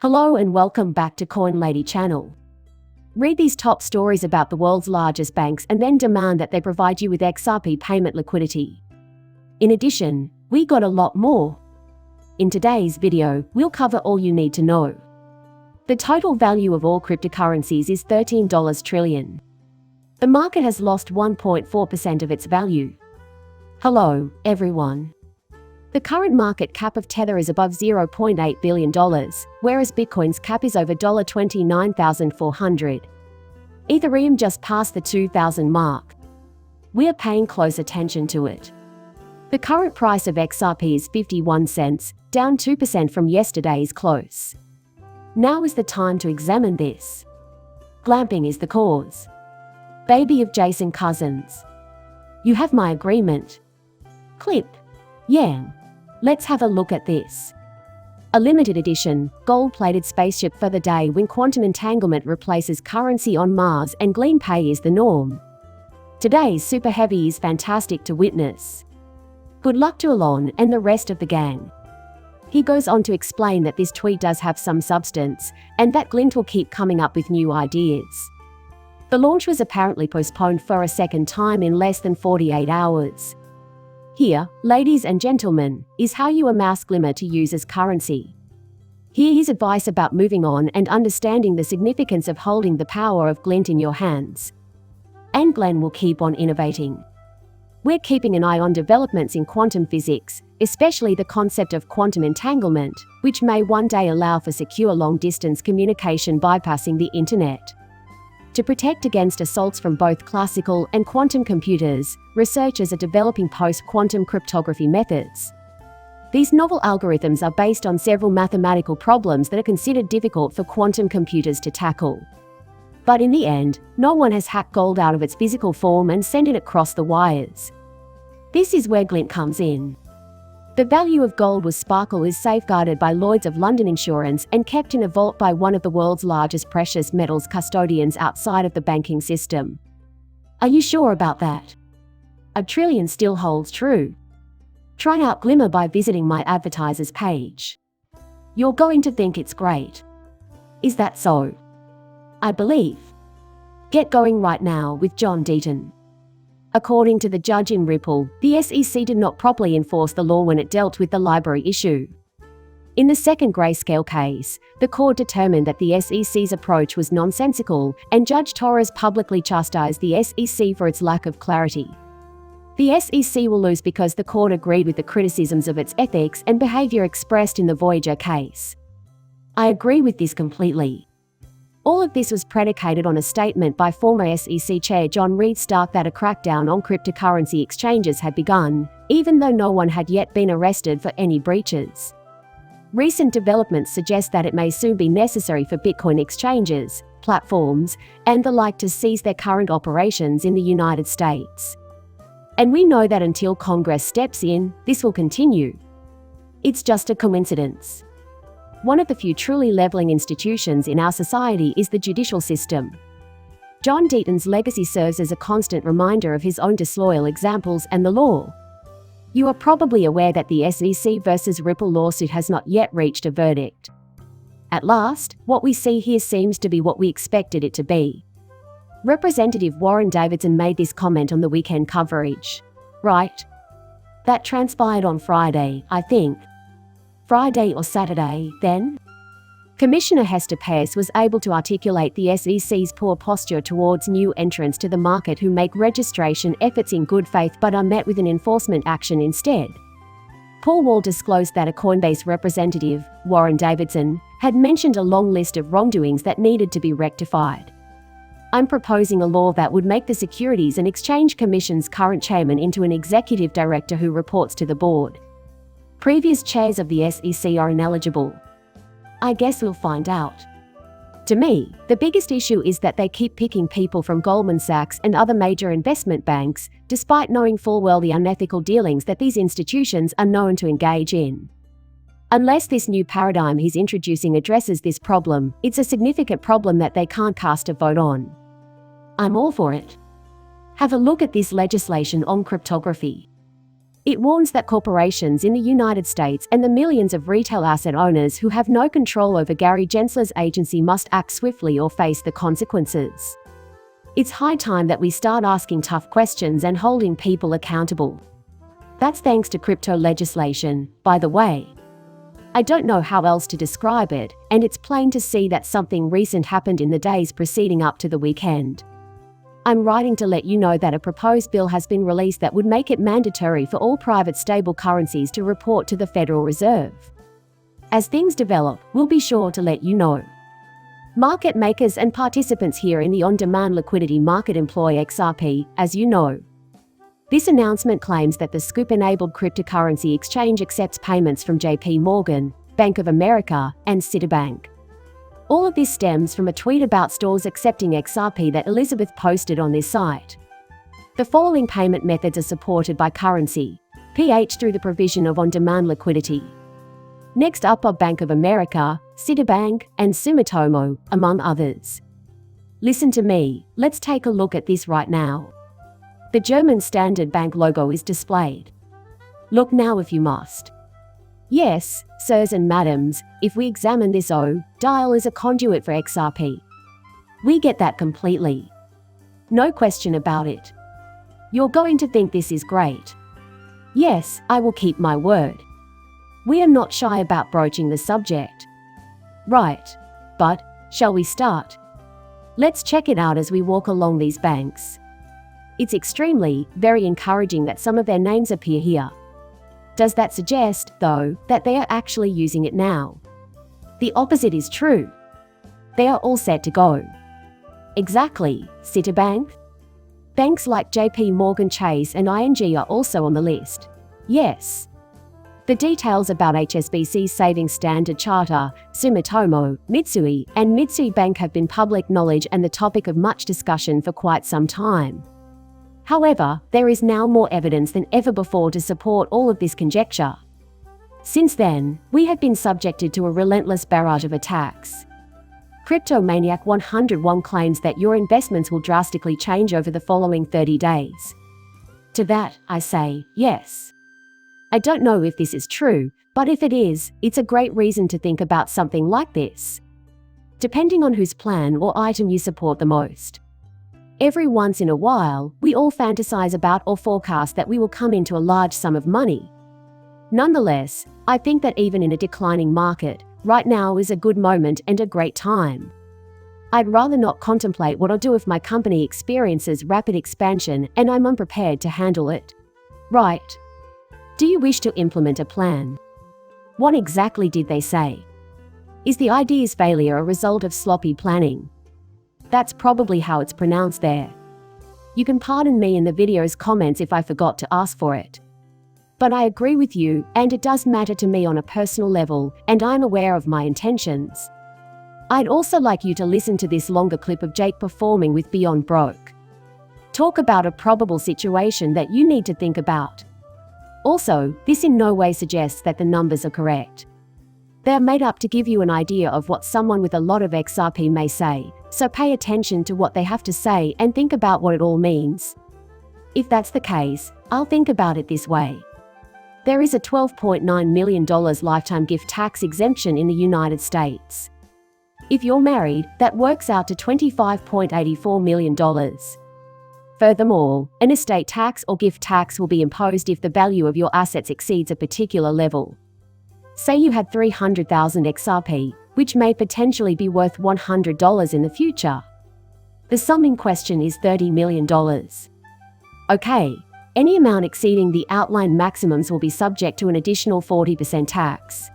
Hello and welcome back to Coin Lady channel. Read these top stories about the world's largest banks and then demand that they provide you with XRP payment liquidity. In addition, we got a lot more. In today's video, we'll cover all you need to know. The total value of all cryptocurrencies is $13 trillion. The market has lost 1.4% of its value. Hello, everyone. The current market cap of Tether is above $0.8 billion, whereas Bitcoin's cap is over $29,400. Ethereum just passed the 2,000 mark. We are paying close attention to it. The current price of XRP is 51 cents, down 2% from yesterday's close. Now is the time to examine this. Glamping is the cause. Baby of Jason Cousins. You have my agreement. Clip. Yeah. Let's have a look at this. A limited edition, gold-plated spaceship for the day when quantum entanglement replaces currency on Mars and Glean Pay is the norm. Today's Super Heavy is fantastic to witness. Good luck to Elon and the rest of the gang. He goes on to explain that this tweet does have some substance, and that Glint will keep coming up with new ideas. The launch was apparently postponed for a second time in less than 48 hours. Here, ladies and gentlemen, is how you amass Glimmer to use as currency. Hear his advice about moving on and understanding the significance of holding the power of Glint in your hands. And Glenn will keep on innovating. We're keeping an eye on developments in quantum physics, especially the concept of quantum entanglement, which may one day allow for secure long-distance communication bypassing the internet. To protect against assaults from both classical and quantum computers, researchers are developing post-quantum cryptography methods. These novel algorithms are based on several mathematical problems that are considered difficult for quantum computers to tackle. But in the end, no one has hacked gold out of its physical form and sent it across the wires. This is where Glint comes in. The value of gold with Sparkle is safeguarded by Lloyd's of London Insurance and kept in a vault by one of the world's largest precious metals custodians outside of the banking system. Are you sure about that? $1 trillion still holds true. Try out Glimmer by visiting my advertisers page. You're going to think it's great. Is that so? I believe. Get going right now with John Deaton. According to the judge in Ripple, the SEC did not properly enforce the law when it dealt with the library issue. In the second grayscale case, the court determined that the SEC's approach was nonsensical, and Judge Torres publicly chastised the SEC for its lack of clarity. The SEC will lose because the court agreed with the criticisms of its ethics and behavior expressed in the Voyager case. I agree with this completely. All of this was predicated on a statement by former SEC Chair John Reed Stark that a crackdown on cryptocurrency exchanges had begun, even though no one had yet been arrested for any breaches. Recent developments suggest that it may soon be necessary for Bitcoin exchanges, platforms, and the like to cease their current operations in the United States. And we know that until Congress steps in, this will continue. It's just a coincidence. One of the few truly leveling institutions in our society is the judicial system. John Deaton's legacy serves as a constant reminder of his own disloyal examples and the law. You are probably aware that the SEC versus Ripple lawsuit has not yet reached a verdict. At last, what we see here seems to be what we expected it to be. Representative Warren Davidson made this comment on the weekend coverage. Right? That transpired on Friday, I think. Friday or Saturday, then? Commissioner Hester Peirce was able to articulate the SEC's poor posture towards new entrants to the market who make registration efforts in good faith but are met with an enforcement action instead. Paul Wall disclosed that a Coinbase representative, Warren Davidson, had mentioned a long list of wrongdoings that needed to be rectified. I'm proposing a law that would make the Securities and Exchange Commission's current chairman into an executive director who reports to the board. Previous chairs of the SEC are ineligible. I guess we'll find out. To me, the biggest issue is that they keep picking people from Goldman Sachs and other major investment banks, despite knowing full well the unethical dealings that these institutions are known to engage in. Unless this new paradigm he's introducing addresses this problem, it's a significant problem that they can't cast a vote on. I'm all for it. Have a look at this legislation on cryptography. It warns that corporations in the United States and the millions of retail asset owners who have no control over Gary Gensler's agency must act swiftly or face the consequences. It's high time that we start asking tough questions and holding people accountable. That's thanks to crypto legislation, by the way. I don't know how else to describe it, and it's plain to see that something recent happened in the days preceding up to the weekend. I'm writing to let you know that a proposed bill has been released that would make it mandatory for all private stable currencies to report to the Federal Reserve. As things develop, we'll be sure to let you know. Market makers and participants here in the on-demand liquidity market employ XRP, as you know. This announcement claims that the Scoop-enabled cryptocurrency exchange accepts payments from JP Morgan, Bank of America, and Citibank. All of this stems from a tweet about stores accepting XRP that Elizabeth posted on this site. The following payment methods are supported by Currency PH through the provision of on-demand liquidity. Next up are Bank of America, Citibank, and Sumitomo, among others. Listen to me, let's take a look at this right now. The German Standard Bank logo is displayed. Look now if you must. Yes, sirs and madams, if we examine this dial is a conduit for XRP. We get that completely. No question about it. You're going to think this is great. Yes, I will keep my word. We are not shy about broaching the subject. Right. But, shall we start? Let's check it out as we walk along these banks. It's extremely, very encouraging that some of their names appear here. Does that suggest, though, that they are actually using it now? The opposite is true. They are all set to go. Exactly, Citibank. Banks like JP Morgan Chase and ING are also on the list. Yes. The details about HSBC's Savings Standard Charter, Sumitomo, Mitsui, and Mitsui Bank have been public knowledge and the topic of much discussion for quite some time. However, there is now more evidence than ever before to support all of this conjecture. Since then, we have been subjected to a relentless barrage of attacks. Cryptomaniac 101 claims that your investments will drastically change over the following 30 days. To that, I say, yes. I don't know if this is true, but if it is, it's a great reason to think about something like this. Depending on whose plan or item you support the most. Every once in a while, we all fantasize about or forecast that we will come into a large sum of money. Nonetheless, I think that even in a declining market, right now is a good moment and a great time. I'd rather not contemplate what I'll do if my company experiences rapid expansion and I'm unprepared to handle it. Right. Do you wish to implement a plan? What exactly did they say? Is the idea's failure a result of sloppy planning? That's probably how it's pronounced there. You can pardon me in the video's comments if I forgot to ask for it. But I agree with you, and it does matter to me on a personal level, and I'm aware of my intentions. I'd also like you to listen to this longer clip of Jake performing with Beyond Broke. Talk about a probable situation that you need to think about. Also, this in no way suggests that the numbers are correct. They are made up to give you an idea of what someone with a lot of XRP may say, so pay attention to what they have to say and think about what it all means. If that's the case, I'll think about it this way. There is a $12.9 million lifetime gift tax exemption in the United States. If you're married, that works out to $25.84 million. Furthermore, an estate tax or gift tax will be imposed if the value of your assets exceeds a particular level. Say you had 300,000 XRP, which may potentially be worth $100 in the future. The sum in question is $30 million. Okay, any amount exceeding the outlined maximums will be subject to an additional 40% tax.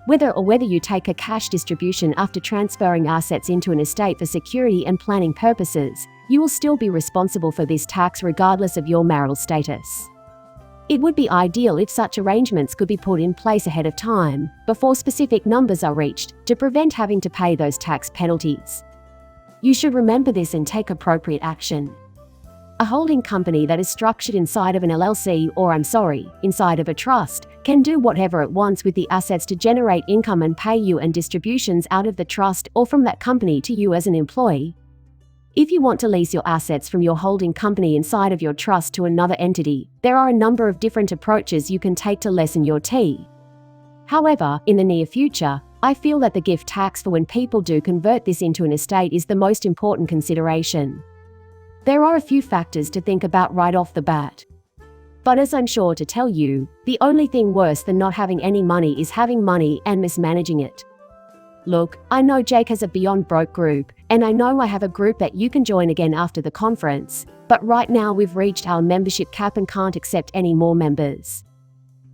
Whether you take a cash distribution after transferring assets into an estate for security and planning purposes, you will still be responsible for this tax regardless of your marital status. It would be ideal if such arrangements could be put in place ahead of time, before specific numbers are reached, to prevent having to pay those tax penalties. You should remember this and take appropriate action. A holding company that is structured inside of an LLC inside of a trust, can do whatever it wants with the assets to generate income and pay you and distributions out of the trust or from that company to you as an employee. If you want to lease your assets from your holding company inside of your trust to another entity, there are a number of different approaches you can take to lessen your T. However, in the near future, I feel that the gift tax for when people do convert this into an estate is the most important consideration. There are a few factors to think about right off the bat. But as I'm sure to tell you, the only thing worse than not having any money is having money and mismanaging it. Look, I know Jake has a Beyond Broke group, and I know I have a group that you can join again after the conference, but right now we've reached our membership cap and can't accept any more members.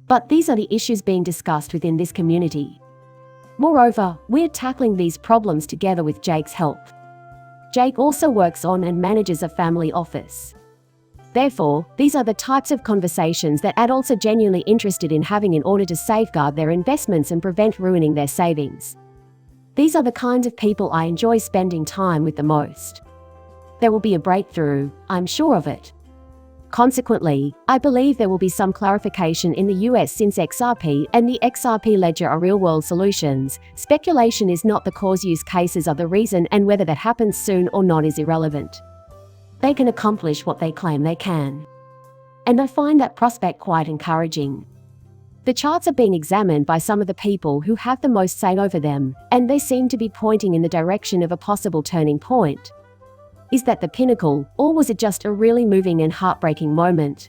But these are the issues being discussed within this community. Moreover, we're tackling these problems together with Jake's help. Jake also works on and manages a family office. Therefore, these are the types of conversations that adults are genuinely interested in having in order to safeguard their investments and prevent ruining their savings. These are the kinds of people I enjoy spending time with the most. There will be a breakthrough, I'm sure of it. Consequently, I believe there will be some clarification in the US since XRP and the XRP ledger are real-world solutions. Speculation is not the cause, use cases are the reason, and whether that happens soon or not is irrelevant. They can accomplish what they claim they can. And I find that prospect quite encouraging. The charts are being examined by some of the people who have the most say over them, and they seem to be pointing in the direction of a possible turning point. Is that the pinnacle, or was it just a really moving and heartbreaking moment?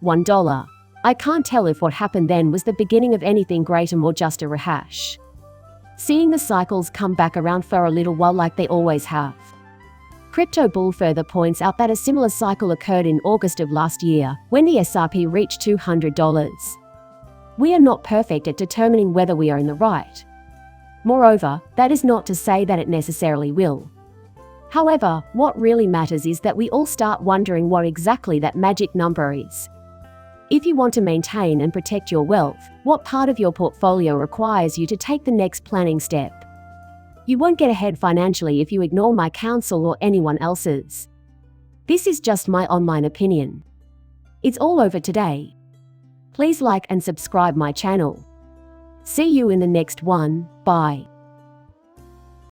$1. I can't tell if what happened then was the beginning of anything greater or just a rehash. Seeing the cycles come back around for a little while like they always have. Crypto Bull further points out that a similar cycle occurred in August of last year, when the XRP reached $200. We are not perfect at determining whether we are in the right. Moreover, that is not to say that it necessarily will. However, what really matters is that we all start wondering what exactly that magic number is. If you want to maintain and protect your wealth, what part of your portfolio requires you to take the next planning step? You won't get ahead financially if you ignore my counsel or anyone else's. This is just my online opinion. It's all over today. Please like and subscribe my channel. See you in the next one. Bye.